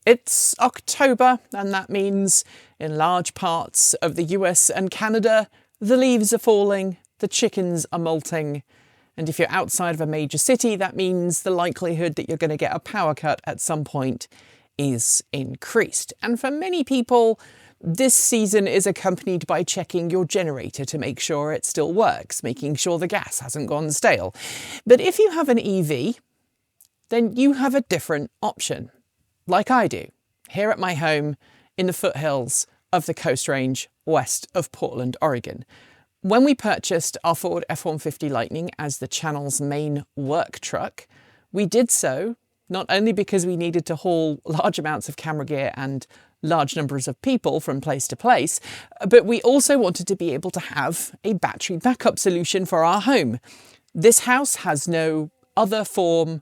It's October, and that means in large parts of the US and Canada, the leaves are falling, the chickens are molting, and if you're outside of a major city, that means the likelihood that you're going to get a power cut at some point is increased. And for many people, this season is accompanied by checking your generator to make sure it still works, making sure the gas hasn't gone stale. But if you have an EV, then you have a different option. Like I do, here at my home in the foothills of the Coast Range west of Portland, Oregon. When we purchased our Ford F150 Lightning as the channel's main work truck, we did so not only because we needed to haul large amounts of camera gear and large numbers of people from place to place, but we also wanted to be able to have a battery backup solution for our home. This house has no other form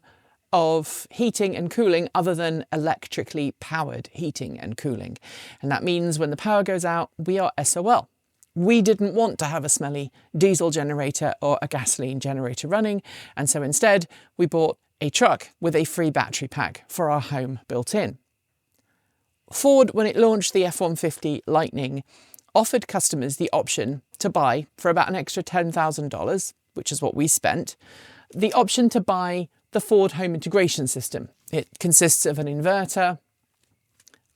of heating and cooling other than electrically powered heating and cooling. And that means when the power goes out, we are SOL. We didn't want to have a smelly diesel generator or a gasoline generator running, and so instead we bought a truck with a free battery pack for our home built in. Ford, when it launched the F150 Lightning, offered customers the option to buy, for about an extra $10,000, which is what we spent, the option to buy the Ford home integration system. It consists of an inverter,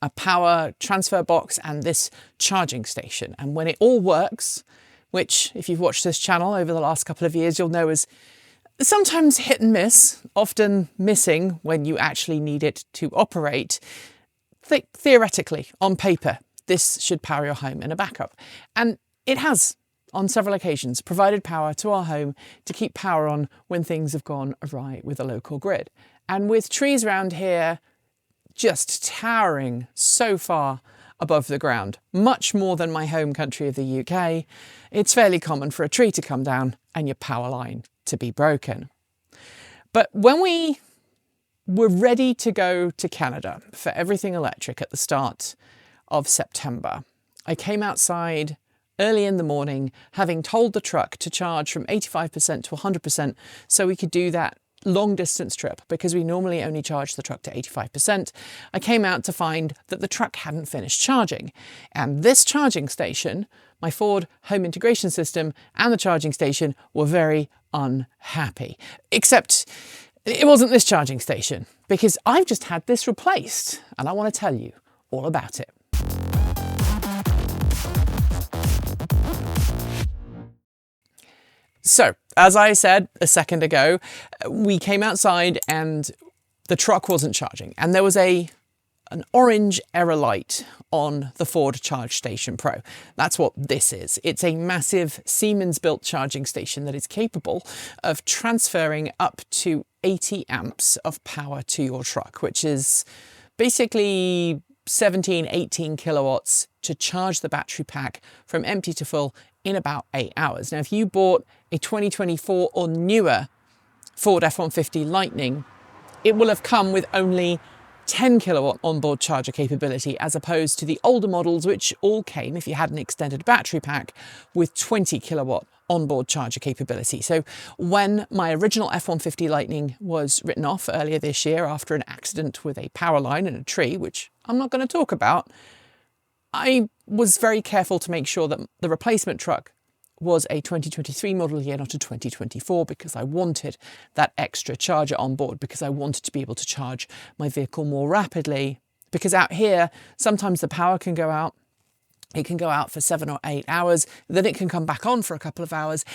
a power transfer box, and this charging station. And when it all works, which if you've watched this channel over the last couple of years, you'll know is sometimes hit and miss, often missing when you actually need it to operate. Theoretically, on paper, this should power your home in a backup. And it has, on several occasions, provided power to our home to keep power on when things have gone awry with the local grid. And with trees around here just towering so far above the ground, much more than my home country of the UK, it's fairly common for a tree to come down and your power line to be broken. But when we were ready to go to Canada for everything electric at the start of September, I came outside early in the morning, having told the truck to charge from 85% to 100% so we could do that long distance trip, because we normally only charge the truck to 85%. I came out to find that the truck hadn't finished charging. And this charging station, my Ford home integration system and the charging station were very unhappy. Except it wasn't this charging station, because I've just had this replaced and I want to tell you all about it. So, as I said a second ago, we came outside and the truck wasn't charging, and there was an orange error light on the Ford Charge Station Pro. That's what this is. It's a massive Siemens-built charging station that is capable of transferring up to 80 amps of power to your truck, which is basically 17, 18 kilowatts to charge the battery pack from empty to full in about 8 hours. Now, if you bought a 2024 or newer Ford F150 Lightning, it will have come with only 10 kilowatt onboard charger capability, as opposed to the older models, which all came, if you had an extended battery pack, with 20 kilowatt onboard charger capability. So when my original F150 Lightning was written off earlier this year after an accident with a power line in a tree, which I'm not going to talk about, I was very careful to make sure that the replacement truck was a 2023 model year, not a 2024, because I wanted that extra charger on board, because I wanted to be able to charge my vehicle more rapidly. Because out here, sometimes the power can go out. It can go out for 7 or 8 hours, then it can come back on for a couple of hours,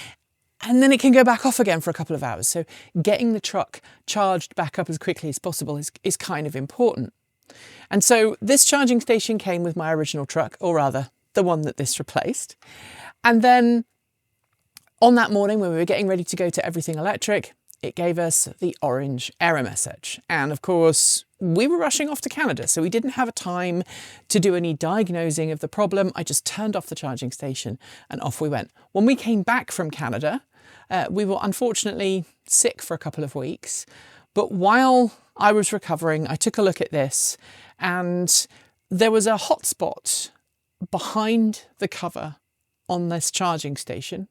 and then it can go back off again for a couple of hours. So getting the truck charged back up as quickly as possible is kind of important. And so this charging station came with my original truck, or rather the one that this replaced. And then on that morning when we were getting ready to go to everything electric, it gave us the orange error message. And of course, we were rushing off to Canada, so we didn't have a time to do any diagnosing of the problem. I just turned off the charging station and off we went. When we came back from Canada, we were unfortunately sick for a couple of weeks. But while I was recovering, I took a look at this, and there was a hotspot behind the cover on this charging station.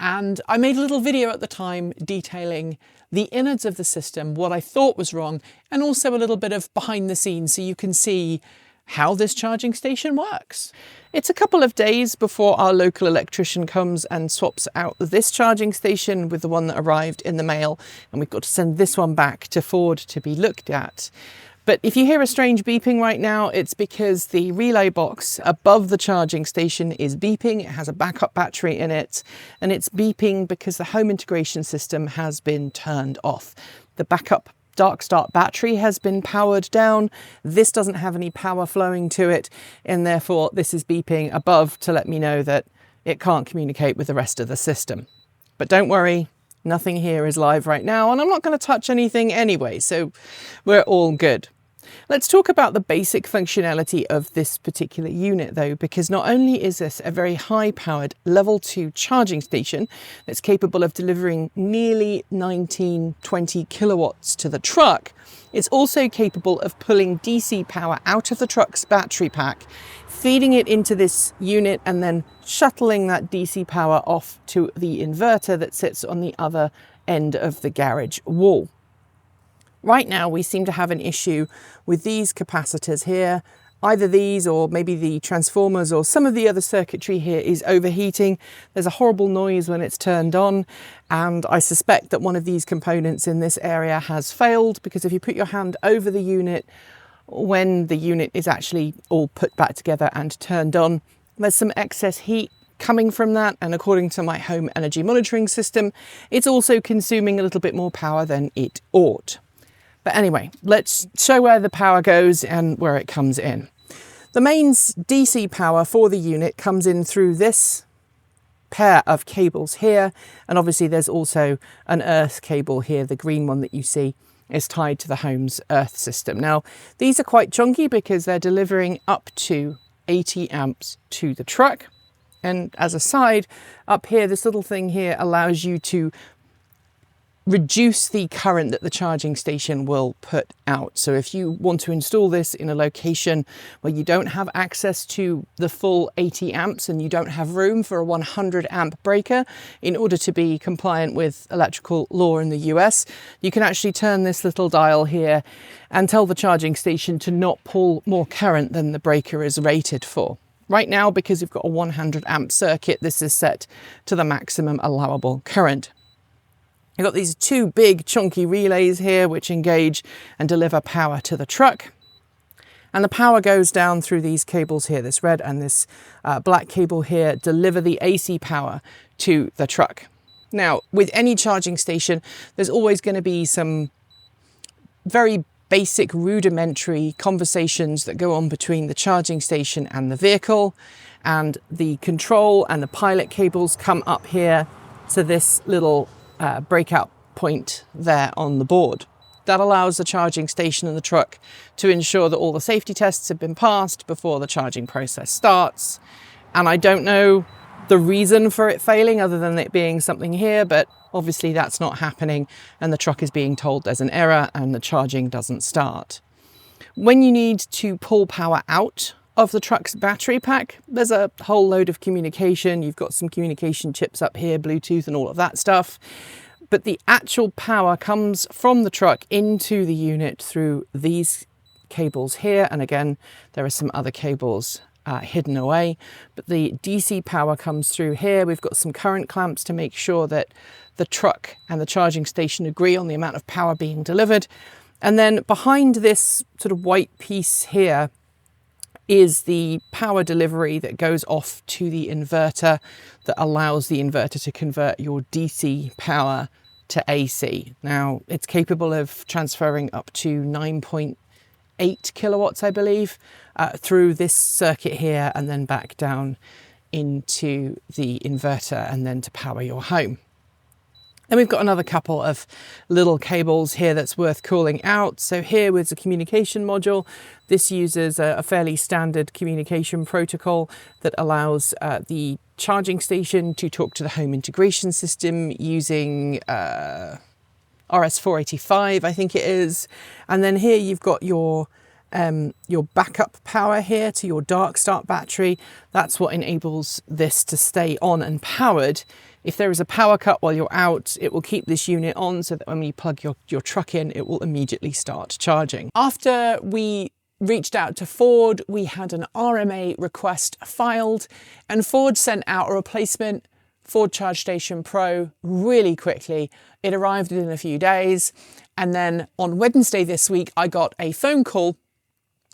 And I made a little video at the time detailing the innards of the system, what I thought was wrong, and also a little bit of behind the scenes so you can see how this charging station works. It's a couple of days before our local electrician comes and swaps out this charging station with the one that arrived in the mail, and we've got to send this one back to Ford to be looked at. But if you hear a strange beeping right now, it's because the relay box above the charging station is beeping. It has a backup battery in it, and it's beeping because the home integration system has been turned off. The backup dark start battery has been powered down. This doesn't have any power flowing to it, and therefore this is beeping above to let me know that it can't communicate with the rest of the system. But don't worry, nothing here is live right now, and I'm not going to touch anything anyway, so we're all good. Let's talk about the basic functionality of this particular unit though, because not only is this a very high-powered level 2 charging station that's capable of delivering nearly 19-20 kilowatts to the truck, it's also capable of pulling DC power out of the truck's battery pack, feeding it into this unit and then shuttling that DC power off to the inverter that sits on the other end of the garage wall. Right now, we seem to have an issue with these capacitors here. Either these or maybe the transformers or some of the other circuitry here is overheating. There's a horrible noise when it's turned on, and I suspect that one of these components in this area has failed, because if you put your hand over the unit, when the unit is actually all put back together and turned on, there's some excess heat coming from that, and according to my home energy monitoring system, it's also consuming a little bit more power than it ought. But anyway, let's show where the power goes and where it comes in. The mains DC power for the unit comes in through this pair of cables here, and obviously there's also an earth cable here. The green one that you see is tied to the home's earth system. Now, these are quite chunky because they're delivering up to 80 amps to the truck. And as a side, up here, this little thing here allows you to reduce the current that the charging station will put out. So if you want to install this in a location where you don't have access to the full 80 amps and you don't have room for a 100 amp breaker in order to be compliant with electrical law in the US, you can actually turn this little dial here and tell the charging station to not pull more current than the breaker is rated for. Right now, because we've got a 100 amp circuit, this is set to the maximum allowable current. You've got these two big chunky relays here which engage and deliver power to the truck. And the power goes down through these cables here. This red and this black cable here deliver the AC power to the truck. Now, with any charging station, there's always going to be some very basic rudimentary conversations that go on between the charging station and the vehicle. And the control and the pilot cables come up here to this little breakout point there on the board. That allows the charging station and the truck to ensure that all the safety tests have been passed before the charging process starts. And I don't know the reason for it failing other than it being something here, but obviously that's not happening and the truck is being told there's an error and the charging doesn't start. When you need to pull power out of the truck's battery pack, there's a whole load of communication. You've got some communication chips up here, Bluetooth and all of that stuff. But the actual power comes from the truck into the unit through these cables here. And again, there are some other cables hidden away, but the DC power comes through here. We've got some current clamps to make sure that the truck and the charging station agree on the amount of power being delivered. And then behind this sort of white piece here is the power delivery that goes off to the inverter that allows the inverter to convert your DC power to AC. Now, it's capable of transferring up to 9.8 kilowatts, I believe, through this circuit here and then back down into the inverter and then to power your home. Then we've got another couple of little cables here that's worth calling out. So here with the communication module, this uses a fairly standard communication protocol that allows the charging station to talk to the home integration system using RS485, I think it is. And then here you've got your your backup power here to your dark start battery. That's what enables this to stay on and powered. If there is a power cut while you're out, it will keep this unit on so that when you plug your truck in, it will immediately start charging. After we reached out to Ford, we had an RMA request filed, and Ford sent out a replacement Ford Charge Station Pro really quickly. It arrived in a few days. And then on Wednesday this week, I got a phone call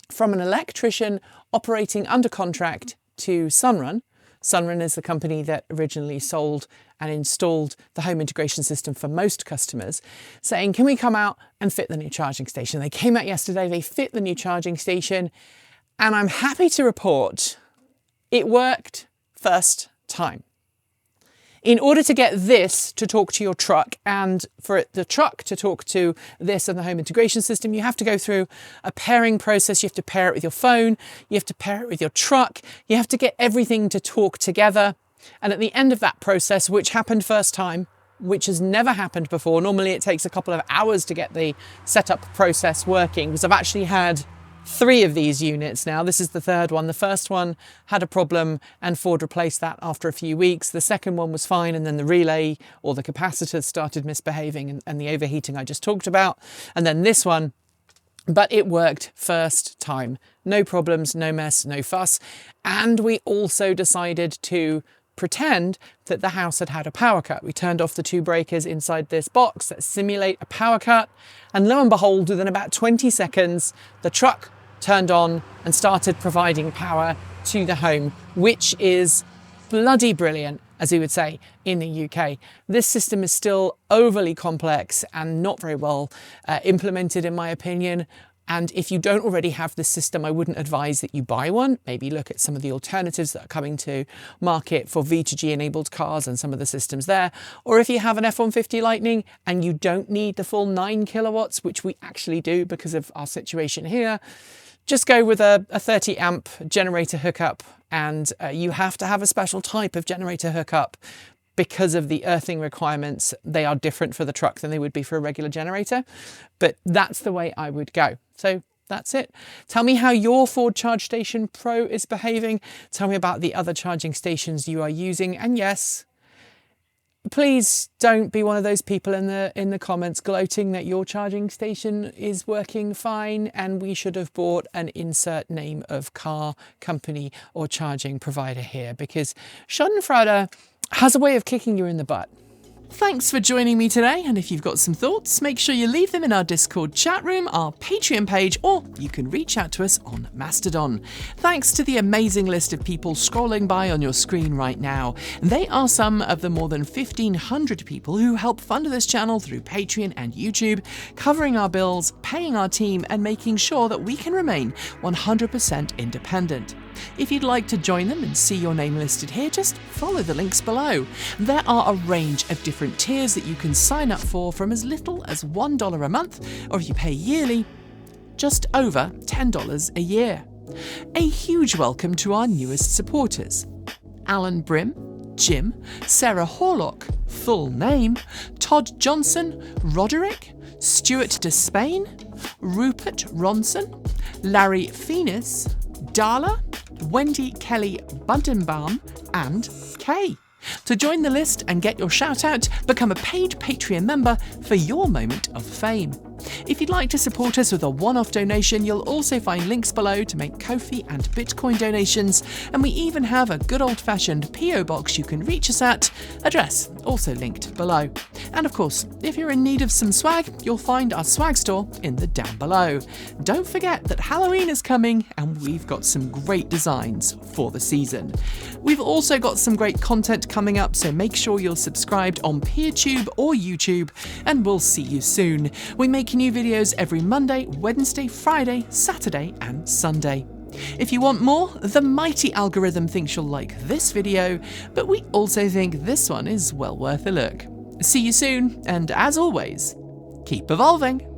from an electrician operating under contract to Sunrun. Sunrun is the company that originally sold and installed the home integration system for most customers, saying, can we come out and fit the new charging station? They came out yesterday, they fit the new charging station, and I'm happy to report it worked first time. In order to get this to talk to your truck and for the truck to talk to this and the home integration system, you have to go through a pairing process. You have to pair it with your phone. You have to pair it with your truck. You have to get everything to talk together. And at the end of that process, which happened first time, which has never happened before, normally it takes a couple of hours to get the setup process working, because I've actually had 3 of these units now. This is the 3rd one. The first one had a problem and Ford replaced that after a few weeks. The second one was fine, and then the relay or the capacitor started misbehaving and the overheating I just talked about. And then this one, but it worked first time. No problems, no mess, no fuss. And we also decided to pretend that the house had had a power cut. We turned off the 2 breakers inside this box that simulate a power cut. And lo and behold, within about 20 seconds, the truck turned on and started providing power to the home, which is bloody brilliant, as we would say in the UK. This system is still overly complex and not very well implemented, in my opinion. And if you don't already have this system, I wouldn't advise that you buy one. Maybe look at some of the alternatives that are coming to market for V2G enabled cars and some of the systems there. Or if you have an F150 Lightning and you don't need the full 9 kilowatts, which we actually do because of our situation here, just go with a 30 amp generator hookup. And you have to have a special type of generator hookup because of the earthing requirements. They are different for the truck than they would be for a regular generator, but that's the way I would go. So that's it. Tell me how your Ford Charge Station Pro is behaving. Tell me about the other charging stations you are using. And yes, please don't be one of those people in the comments gloating that your charging station is working fine and we should have bought an insert name of car company or charging provider here, because Schadenfreude has a way of kicking you in the butt. Thanks for joining me today, and if you've got some thoughts, make sure you leave them in our Discord chat room, our Patreon page, or you can reach out to us on Mastodon. Thanks to the amazing list of people scrolling by on your screen right now. They are some of the more than 1,500 people who help fund this channel through Patreon and YouTube, covering our bills, paying our team, and making sure that we can remain 100% independent. If you'd like to join them and see your name listed here, just follow the links below. There are a range of different tiers that you can sign up for, from as little as $1 a month, or if you pay yearly, just over $10 a year. A huge welcome to our newest supporters: Alan Brim, Jim, Sarah Horlock, full name, Todd Johnson, Roderick, Stuart Despain, Rupert Ronson, Larry Phoenix, Darla, Wendy Kelly Bundenbaum, and Kay. To join the list and get your shout out, become a paid Patreon member for your moment of fame. If you'd like to support us with a one-off donation, you'll also find links below to make Ko-fi and Bitcoin donations, and we even have a good old-fashioned PO box you can reach us at, address also linked below. And of course, if you're in need of some swag, you'll find our swag store in the down below. Don't forget that Halloween is coming and we've got some great designs for the season. We've also got some great content coming up, so make sure you're subscribed on PeerTube or YouTube, and we'll see you soon. We make new videos every Monday, Wednesday, Friday, Saturday, and Sunday. If you want more, the mighty algorithm thinks you'll like this video, but we also think this one is well worth a look. See you soon, and as always, keep evolving!